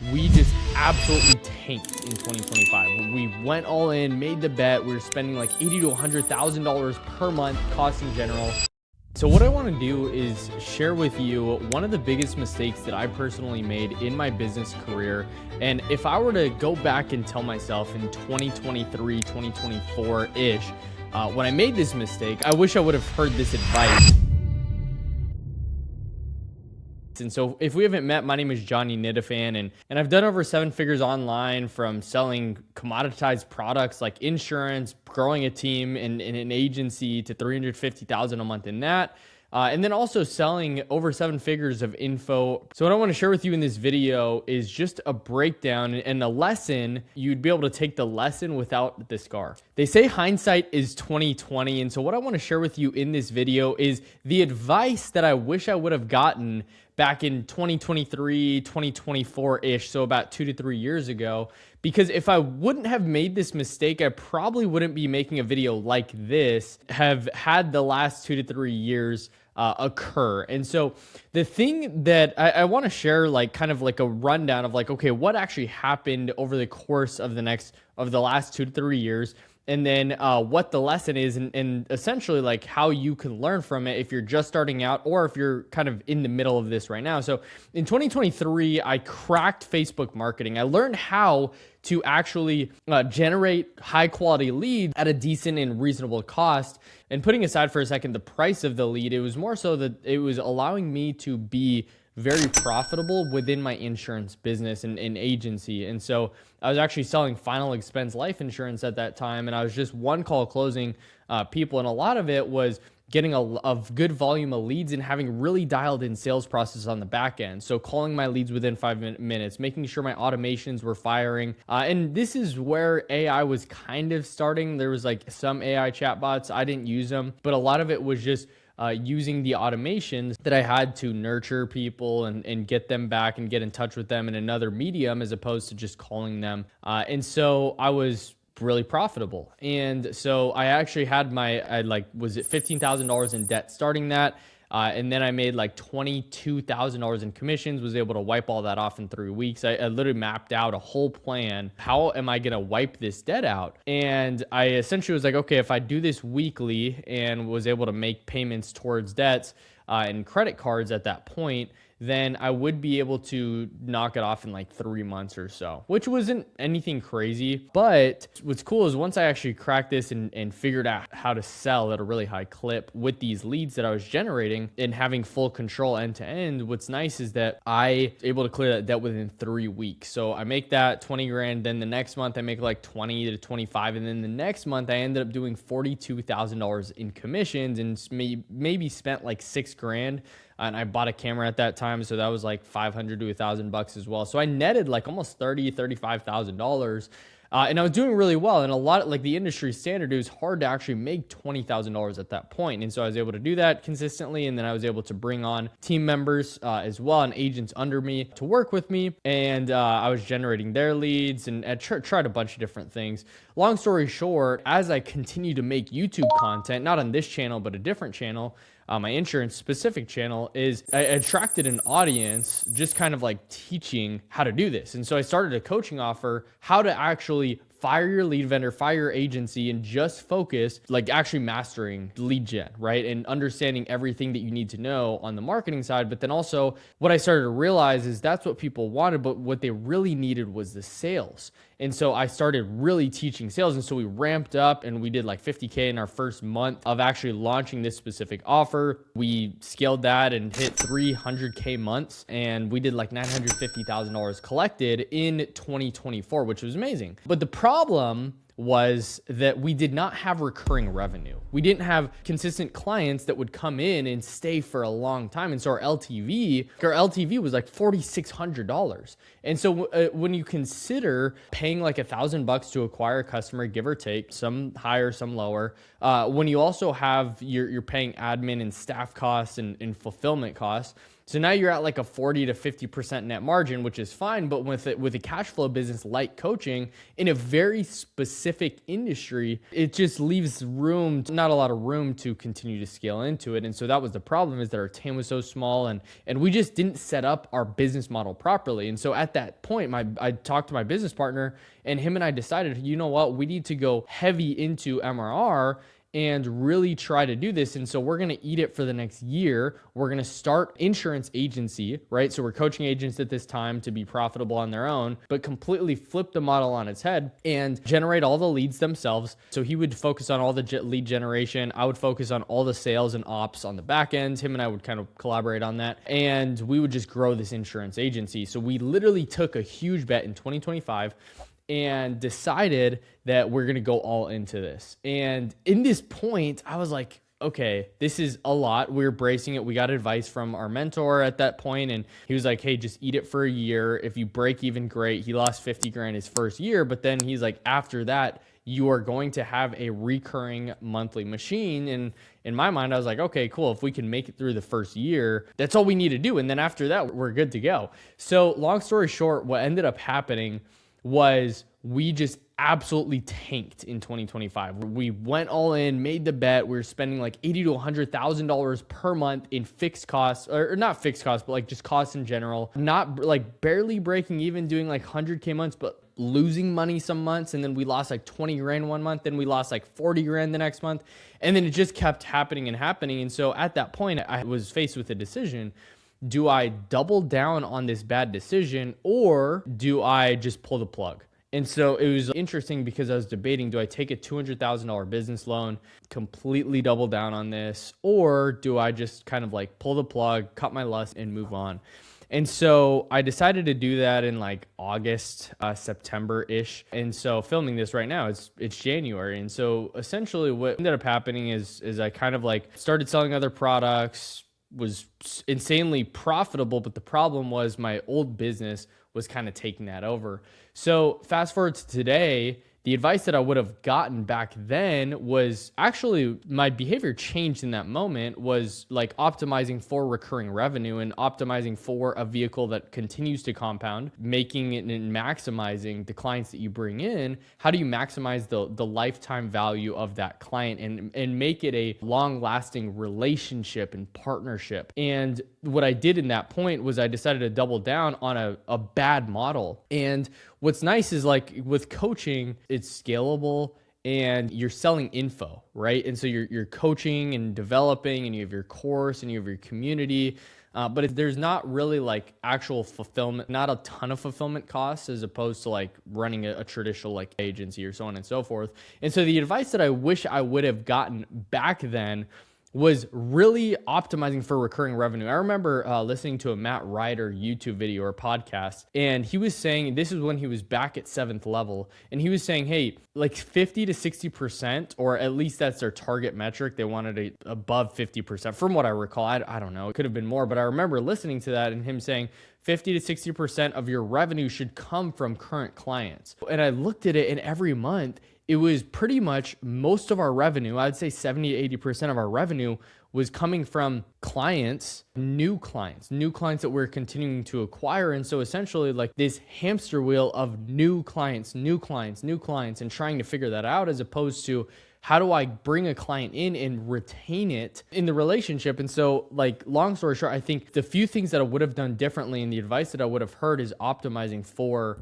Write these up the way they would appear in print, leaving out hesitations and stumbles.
we just absolutely tanked in 2025. We went all in, made the bet. We were spending like $80,000 to $100,000 per month cost in general. So what I want to do is share with you one of the biggest mistakes that I personally made in my business career. And if I were to go back and tell myself in 2023, 2024-ish, when I made this mistake, I wish I would have heard this advice. And so if we haven't met, my name is Johnny Nitafan, and I've done over 7 figures online from selling commoditized products like insurance, growing a team in an agency to $350,000 a month in that. And then also selling over 7 figures of info. So what I want to share with you in this video is just a breakdown and a lesson. You'd be able to take the lesson without the scar. They say hindsight is 20/20. And so what I want to share with you in this video is the advice that I wish I would have gotten back in 2023, 2024-ish, so about 2 to 3 years ago. Because if I wouldn't have made this mistake, I probably wouldn't be making a video like this, have had the last 2 to 3 years occur. And so the thing that I want to share, like kind of like a rundown of like, okay, what actually happened over the course of the last 2 to 3 years, and then what the lesson is, and essentially like how you can learn from it if you're just starting out or if you're kind of in the middle of this right now. So in 2023, I cracked Facebook marketing. I learned how to actually generate high quality leads at a decent and reasonable cost. And putting aside for a second the price of the lead, it was more so that it was allowing me to be very profitable within my insurance business and agency. And so I was actually selling final expense life insurance at that time. And I was just one call closing people. And a lot of it was getting a good volume of leads and having really dialed in sales process on the back end. So calling my leads within 5 minutes, making sure my automations were firing. And this is where AI was kind of starting. There was like some AI chatbots. I didn't use them, but a lot of it was just using the automations that I had to nurture people and get them back and get in touch with them in another medium as opposed to just calling them. And so I was really profitable. And so I actually had was it $15,000 in debt starting that. And then I made like $22,000 in commissions, was able to wipe all that off in 3 weeks. I literally mapped out a whole plan. How am I going to wipe this debt out? And I essentially was like, okay, if I do this weekly and was able to make payments towards debts and credit cards at that point, then I would be able to knock it off in like 3 months or so, which wasn't anything crazy. But what's cool is once I actually cracked this and figured out how to sell at a really high clip with these leads that I was generating and having full control end to end, what's nice is that I was able to clear that debt within 3 weeks. So I make that 20 grand. Then the next month I make like 20 to 25. And then the next month I ended up doing $42,000 in commissions and maybe spent like 6 grand. And I bought a camera at that time, so that was like $500 to $1,000 as well. So I netted like almost $35,000. And I was doing really well. And a lot, like the industry standard, it was hard to actually make $20,000 at that point. And so I was able to do that consistently. And then I was able to bring on team members as well and agents under me to work with me. And I was generating their leads and tried a bunch of different things. Long story short, as I continue to make YouTube content, not on this channel, but a different channel, my insurance specific channel, is I attracted an audience just kind of like teaching how to do this. And so I started a coaching offer, how to actually fire your lead vendor, fire your agency, and just focus, like actually mastering lead gen, right? And understanding everything that you need to know on the marketing side. But then also what I started to realize is that's what people wanted, but what they really needed was the sales. And so I started really teaching sales. And so we ramped up and we did like 50K in our first month of actually launching this specific offer. We scaled that and hit 300K months. And we did like $950,000 collected in 2024, which was amazing. But the problem was that we did not have recurring revenue. We didn't have consistent clients that would come in and stay for a long time. And so our LTV was like $4,600. And so when you consider paying like $1,000 to acquire a customer, give or take, some higher, some lower, when you also have you're paying admin and staff costs and fulfillment costs, So now you're at like a 40 to 50% net margin, which is fine. But with a cash flow business like coaching in a very specific industry, it just leaves room, not a lot of room to continue to scale into it. And so that was the problem, is that our TAM was so small, and we just didn't set up our business model properly. And so at that point, I talked to my business partner, and him and I decided, you know what, we need to go heavy into MRR and really try to do this. And so we're going to eat it for the next year. We're going to start insurance agency, right? So we're coaching agents at this time to be profitable on their own, but completely flip the model on its head and generate all the leads themselves. So he would focus on all the lead generation. I would focus on all the sales and ops on the back end. Him and I would kind of collaborate on that. And we would just grow this insurance agency. So we literally took a huge bet in 2025 and decided that we're going to go all into this. And in this point, I was like, okay, this is a lot. We were bracing it. We got advice from our mentor at that point, and he was like, hey, just eat it for a year. If you break even, great. He lost 50 grand his first year, but then he's like, after that, you are going to have a recurring monthly machine. And in my mind, I was like, okay, cool. If we can make it through the first year, that's all we need to do. And then after that, we're good to go. So long story short, what ended up happening was we just absolutely tanked in 2025. We went all in, made the bet. We were spending like $80,000 to $100,000 per month in fixed costs, or not fixed costs, but like just costs in general. Not like barely breaking even, doing like 100K months, but losing money some months. And then we lost like 20 grand one month. Then we lost like 40 grand the next month. And then it just kept happening and happening. And so at that point, I was faced with a decision. Do I double down on this bad decision, or do I just pull the plug? And so it was interesting because I was debating, do I take a $200,000 business loan, completely double down on this, or do I just kind of like pull the plug, cut my loss, and move on? And so I decided to do that in like August, September-ish. And so filming this right now, it's January. And so essentially what ended up happening is I kind of like started selling other products, was insanely profitable, but the problem was my old business was kind of taking that over. So fast forward to today, the advice that I would have gotten back then was actually, my behavior changed in that moment, was like optimizing for recurring revenue and optimizing for a vehicle that continues to compound, making it and maximizing the clients that you bring in. How do you maximize the lifetime value of that client and make it a long lasting relationship and partnership? And what I did in that point was I decided to double down on a bad model. And what's nice is like with coaching, it's scalable and you're selling info, right? And so you're coaching and developing, and you have your course and you have your community. But there's not really like actual fulfillment, not a ton of fulfillment costs as opposed to like running a traditional like agency or so on and so forth. And so the advice that I wish I would have gotten back then was really optimizing for recurring revenue. I remember listening to a Matt Ryder YouTube video or podcast, and he was saying, this is when he was back at 7th level, and he was saying, hey, like 50 to 60%, or at least that's their target metric. They wanted it above 50%. From what I recall, I don't know, it could have been more, but I remember listening to that and him saying 50 to 60% of your revenue should come from current clients. And I looked at it, and every month, it was pretty much most of our revenue, I'd say 70 to 80% of our revenue was coming from clients, new clients that we're continuing to acquire. And so essentially like this hamster wheel of new clients, and trying to figure that out, as opposed to how do I bring a client in and retain it in the relationship? And so like long story short, I think the few things that I would have done differently and the advice that I would have heard is optimizing for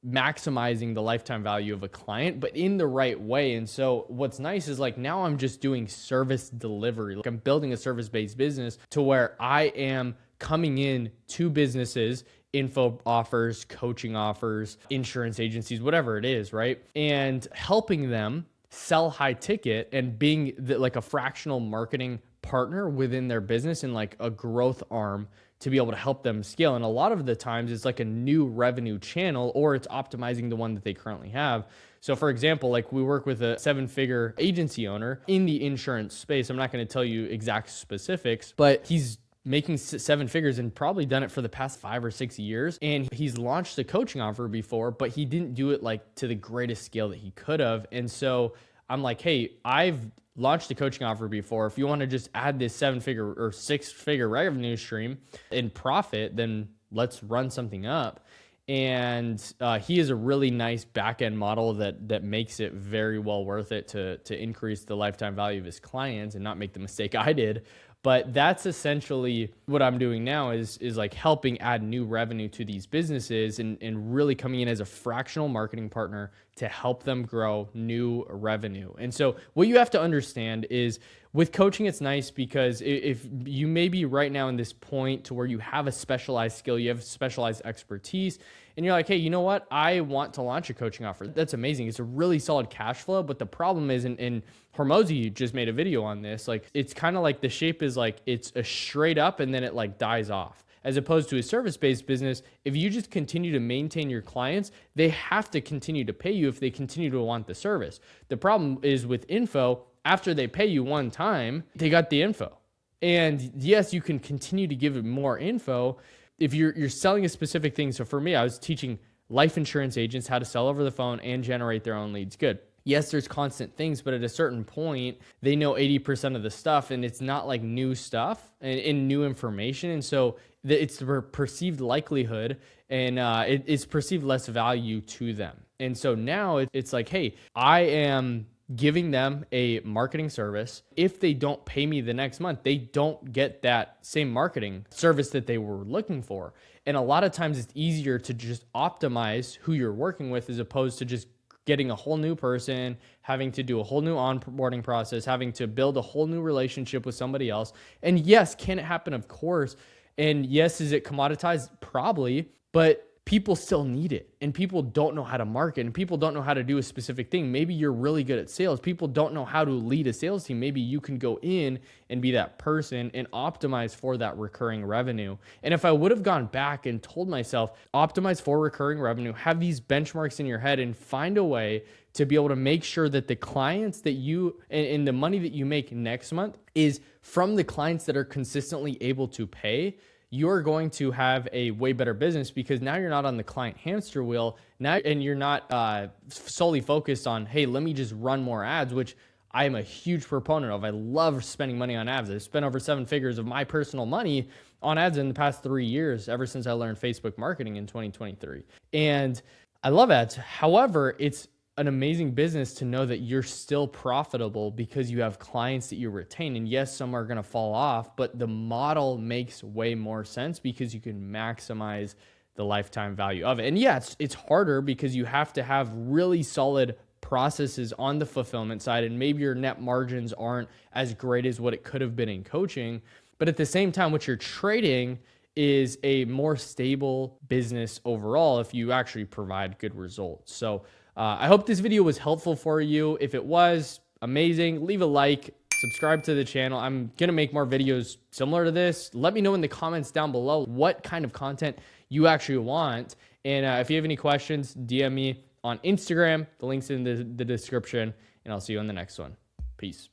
maximizing the lifetime value of a client, but in the right way. And so what's nice is like now I'm just doing service delivery. Like I'm building a service-based business to where I am coming in to businesses, info offers, coaching offers, insurance agencies, whatever it is, right? And helping them sell high ticket and being like a fractional marketing partner within their business and like a growth arm to be able to help them scale. And a lot of the times it's like a new revenue channel, or it's optimizing the one that they currently have. So for example, like we work with a 7-figure agency owner in the insurance space. I'm not going to tell you exact specifics, but he's making 7 figures and probably done it for the past 5 or 6 years. And he's launched a coaching offer before, but he didn't do it like to the greatest scale that he could have. And so I'm like, hey, I've launched a coaching offer before, if you want to just add this 7-figure or 6-figure revenue stream and profit, then let's run something up. And he is a really nice back end model that makes it very well worth it to increase the lifetime value of his clients and not make the mistake I did. But that's essentially what I'm doing now is like helping add new revenue to these businesses and really coming in as a fractional marketing partner to help them grow new revenue. And so what you have to understand is with coaching, it's nice because if you may be right now in this point to where you have a specialized skill, you have specialized expertise, and you're like, hey, you know what? I want to launch a coaching offer. That's amazing. It's a really solid cash flow. But the problem is, and Hormozi just made a video on this, like it's kind of like the shape is like it's a straight up and then it like dies off. As opposed to a service-based business, if you just continue to maintain your clients, they have to continue to pay you if they continue to want the service. The problem is with info, after they pay you one time, they got the info. And yes, you can continue to give it more info if you're selling a specific thing. So for me, I was teaching life insurance agents how to sell over the phone and generate their own leads. Good. Yes, there's constant things, but at a certain point, they know 80% of the stuff, and it's not like new stuff and new information. And so it's the perceived likelihood, and it's perceived less value to them. And so now it's like, hey, I am giving them a marketing service. If they don't pay me the next month, they don't get that same marketing service that they were looking for. And a lot of times it's easier to just optimize who you're working with as opposed to just getting a whole new person, having to do a whole new onboarding process, having to build a whole new relationship with somebody else. And yes, can it happen? Of course. And yes, is it commoditized? Probably, but people still need it, and people don't know how to market, and people don't know how to do a specific thing. Maybe you're really good at sales. People don't know how to lead a sales team. Maybe you can go in and be that person and optimize for that recurring revenue. And if I would have gone back and told myself, optimize for recurring revenue, have these benchmarks in your head and find a way to be able to make sure that the clients that you, and the money that you make next month is from the clients that are consistently able to pay, you're going to have a way better business because now you're not on the client hamster wheel now, and you're not solely focused on, hey, let me just run more ads, which I am a huge proponent of. I love spending money on ads. I've spent over 7 figures of my personal money on ads in the past 3 years, ever since I learned Facebook marketing in 2023. And I love ads. However, it's an amazing business to know that you're still profitable because you have clients that you retain. And yes, some are going to fall off, but the model makes way more sense because you can maximize the lifetime value of it. And yeah, it's harder because you have to have really solid processes on the fulfillment side, and maybe your net margins aren't as great as what it could have been in coaching. But at the same time, what you're trading is a more stable business overall if you actually provide good results. So I hope this video was helpful for you. If it was, amazing. Leave a like, subscribe to the channel. I'm going to make more videos similar to this. Let me know in the comments down below what kind of content you actually want. And if you have any questions, DM me on Instagram. The link's in the description, and I'll see you on the next one. Peace.